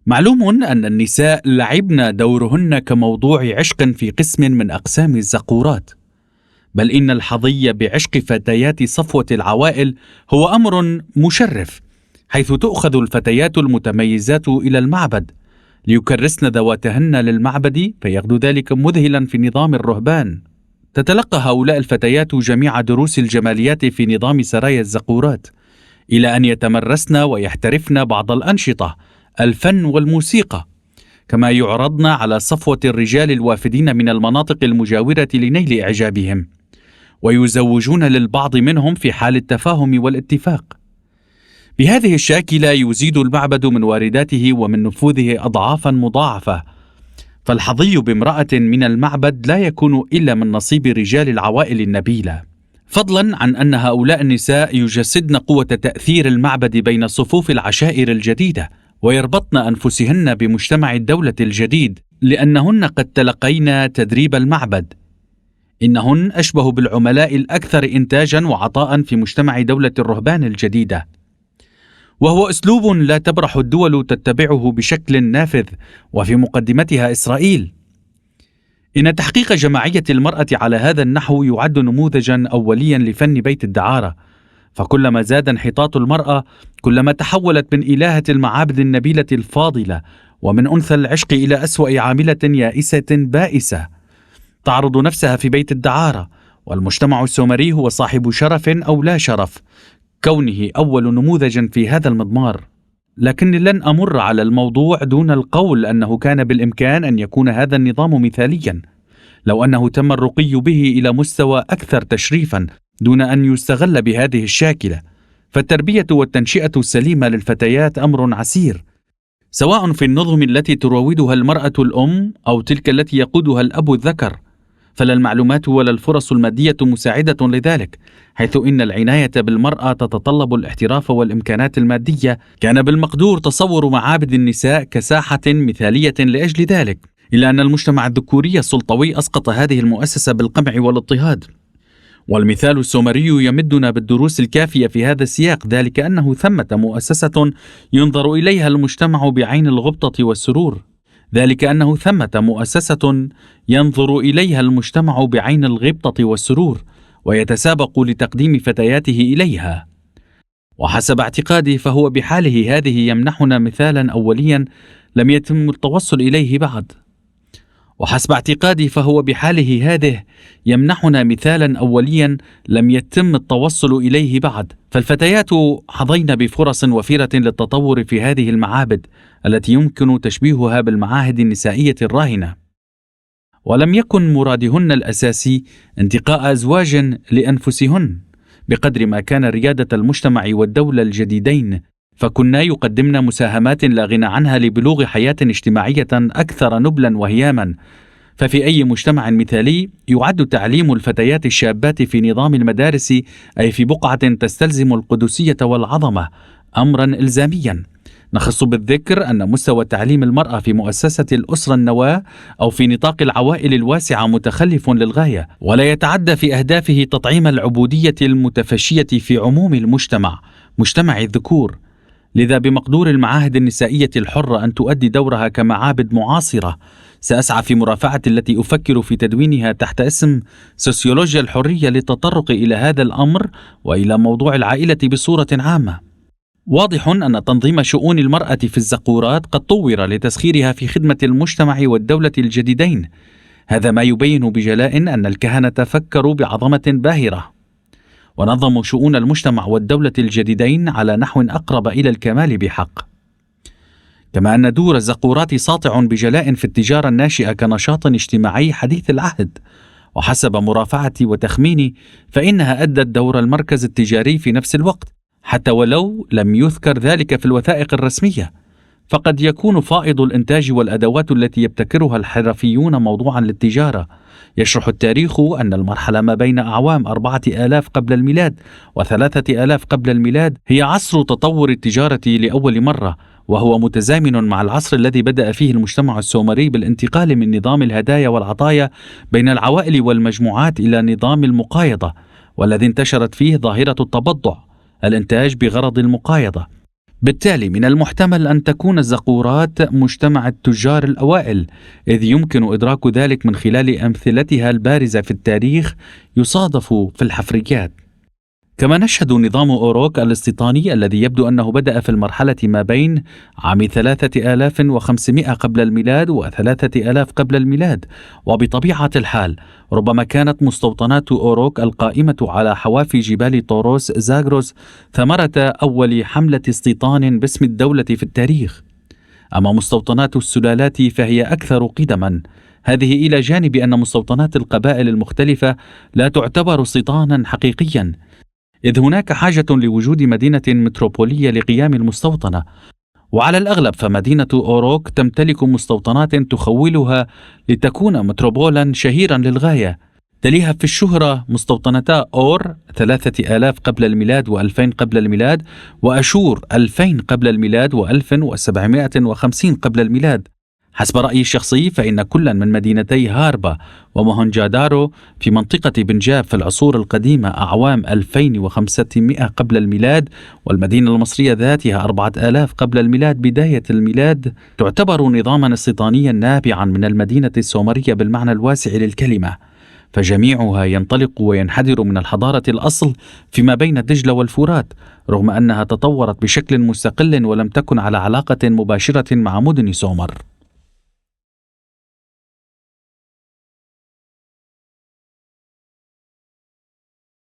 معلوم أن النساء لعبن دورهن كموضوع عشق في قسم من أقسام الزقورات، بل إن الحظي بعشق فتيات صفوة العوائل هو أمر مشرف، حيث تؤخذ الفتيات المتميزات إلى المعبد ليكرسن ذواتهن للمعبد، فيغدو ذلك مذهلا في نظام الرهبان. تتلقى هؤلاء الفتيات جميع دروس الجماليات في نظام سرايا الزقورات، إلى أن يتمرسن ويحترفن بعض الأنشطة، الفن والموسيقى، كما يعرضن على صفوة الرجال الوافدين من المناطق المجاورة لنيل إعجابهم، ويزوجون للبعض منهم في حال التفاهم والاتفاق. بهذه الشاكلة يزيد المعبد من وارداته ومن نفوذه أضعافا مضاعفة، فالحظي بامرأة من المعبد لا يكون إلا من نصيب رجال العوائل النبيلة، فضلا عن أن هؤلاء النساء يجسدن قوة تأثير المعبد بين صفوف العشائر الجديدة، ويربطن أنفسهن بمجتمع الدولة الجديد، لأنهن قد تلقين تدريب المعبد. إنهن أشبه بالعملاء الأكثر إنتاجا وعطاء في مجتمع دولة الرهبان الجديدة، وهو أسلوب لا تبرح الدول تتبعه بشكل نافذ، وفي مقدمتها إسرائيل. إن تحقيق جماعية المرأة على هذا النحو يعد نموذجا أوليا لفن بيت الدعارة، فكلما زاد انحطاط المرأة كلما تحولت من إلهة المعابد النبيلة الفاضلة ومن أنثى العشق إلى أسوأ عاملة يائسة بائسة تعرض نفسها في بيت الدعارة. والمجتمع السومري هو صاحب شرف أو لا شرف، كونه أول نموذج في هذا المضمار. لكني لن أمر على الموضوع دون القول أنه كان بالإمكان أن يكون هذا النظام مثاليا لو أنه تم الرقي به إلى مستوى أكثر تشريفا دون أن يستغل بهذه الشاكلة. فالتربية والتنشئة السليمة للفتيات أمر عسير، سواء في النظم التي تروضها المرأة الأم أو تلك التي يقودها الأب الذكر، فلا المعلومات ولا الفرص المادية مساعدة لذلك، حيث إن العناية بالمرأة تتطلب الاحتراف والإمكانات المادية. كان بالمقدور تصور معابد النساء كساحة مثالية لأجل ذلك، إلا أن المجتمع الذكوري السلطوي أسقط هذه المؤسسة بالقمع والاضطهاد. والمثال السومري يمدنا بالدروس الكافية في هذا السياق، ذلك أنه ثمة مؤسسة ينظر إليها المجتمع بعين الغبطة والسرور، ذلك أنه ثمة مؤسسة ينظر إليها المجتمع بعين الغبطة والسرور ويتسابق لتقديم فتياته إليها. وحسب اعتقادي فهو بحاله هذه يمنحنا مثالا أوليا لم يتم التوصل إليه بعد. وحسب اعتقادي فهو بحاله هذه يمنحنا مثالا أوليا لم يتم التوصل إليه بعد. فالفتيات حظين بفرص وفيرة للتطور في هذه المعابد التي يمكن تشبيهها بالمعاهد النسائية الراهنة، ولم يكن مرادهن الأساسي انتقاء أزواج لأنفسهن بقدر ما كان ريادة المجتمع والدولة الجديدين، فكنا يقدمن مساهمات لا غنى عنها لبلوغ حياة اجتماعية أكثر نبلا وهياما. ففي أي مجتمع مثالي يعد تعليم الفتيات الشابات في نظام المدارس، أي في بقعة تستلزم القدسية والعظمة، أمرا إلزاميا. نخص بالذكر أن مستوى تعليم المرأة في مؤسسة الأسرة النواة أو في نطاق العوائل الواسعة متخلف للغاية، ولا يتعدى في أهدافه تطعيم العبودية المتفشية في عموم المجتمع، مجتمع الذكور. لذا بمقدور المعاهد النسائية الحرة أن تؤدي دورها كمعابد معاصرة. سأسعى في مرافعة التي أفكر في تدوينها تحت اسم سوسيولوجيا الحرية للتطرق إلى هذا الأمر وإلى موضوع العائلة بصورة عامة. واضح أن تنظيم شؤون المرأة في الزقورات قد طور لتسخيرها في خدمة المجتمع والدولة الجديدين. هذا ما يبين بجلاء أن الكهنة فكروا بعظمة باهرة ونظموا شؤون المجتمع والدولة الجديدين على نحو أقرب إلى الكمال بحق. كما أن دور الزقورات ساطع بجلاء في التجارة الناشئة كنشاط اجتماعي حديث العهد، وحسب مرافعتي وتخميني فإنها أدت دور المركز التجاري في نفس الوقت، حتى ولو لم يذكر ذلك في الوثائق الرسمية. فقد يكون فائض الإنتاج والأدوات التي يبتكرها الحرفيون موضوعا للتجارة. يشرح التاريخ أن المرحلة ما بين أعوام 4000 قبل الميلاد و3000 قبل الميلاد هي عصر تطور التجارة لأول مرة، وهو متزامن مع العصر الذي بدأ فيه المجتمع السومري بالانتقال من نظام الهدايا والعطايا بين العوائل والمجموعات إلى نظام المقايضة، والذي انتشرت فيه ظاهرة التبضع، الإنتاج بغرض المقايضة. بالتالي من المحتمل أن تكون الزقورات مجتمع التجار الأوائل، إذ يمكن إدراك ذلك من خلال أمثلتها البارزة في التاريخ يصادف في الحفريات. كما نشهد نظام أوروك الاستيطاني الذي يبدو أنه بدأ في المرحلة ما بين عام 3500 قبل الميلاد و3000 قبل الميلاد، وبطبيعة الحال ربما كانت مستوطنات أوروك القائمة على حوافي جبال طوروس زاغروس ثمرة أول حملة استيطان باسم الدولة في التاريخ. أما مستوطنات السلالات فهي أكثر قدما، هذه إلى جانب أن مستوطنات القبائل المختلفة لا تعتبر استيطانا حقيقيا، إذ هناك حاجة لوجود مدينة متروبولية لقيام المستوطنة، وعلى الأغلب فمدينة أوروك تمتلك مستوطنات تخولها لتكون متروبولا شهيرا للغاية. تليها في الشهرة مستوطنتا أور 3000 قبل الميلاد و2000 قبل الميلاد، وأشور 2000 قبل الميلاد و1750 قبل الميلاد. حسب رأيي الشخصي فإن كلا من مدينتي هاربا وموهنجادارو في منطقة بنجاب في العصور القديمة أعوام 2500 قبل الميلاد، والمدينة المصرية ذاتها 4000 قبل الميلاد بداية الميلاد، تعتبر نظاما استيطانيا نابعا من المدينة السومرية بالمعنى الواسع للكلمة، فجميعها ينطلق وينحدر من الحضارة الأصل فيما بين الدجلة والفرات، رغم أنها تطورت بشكل مستقل ولم تكن على علاقة مباشرة مع مدن سومر.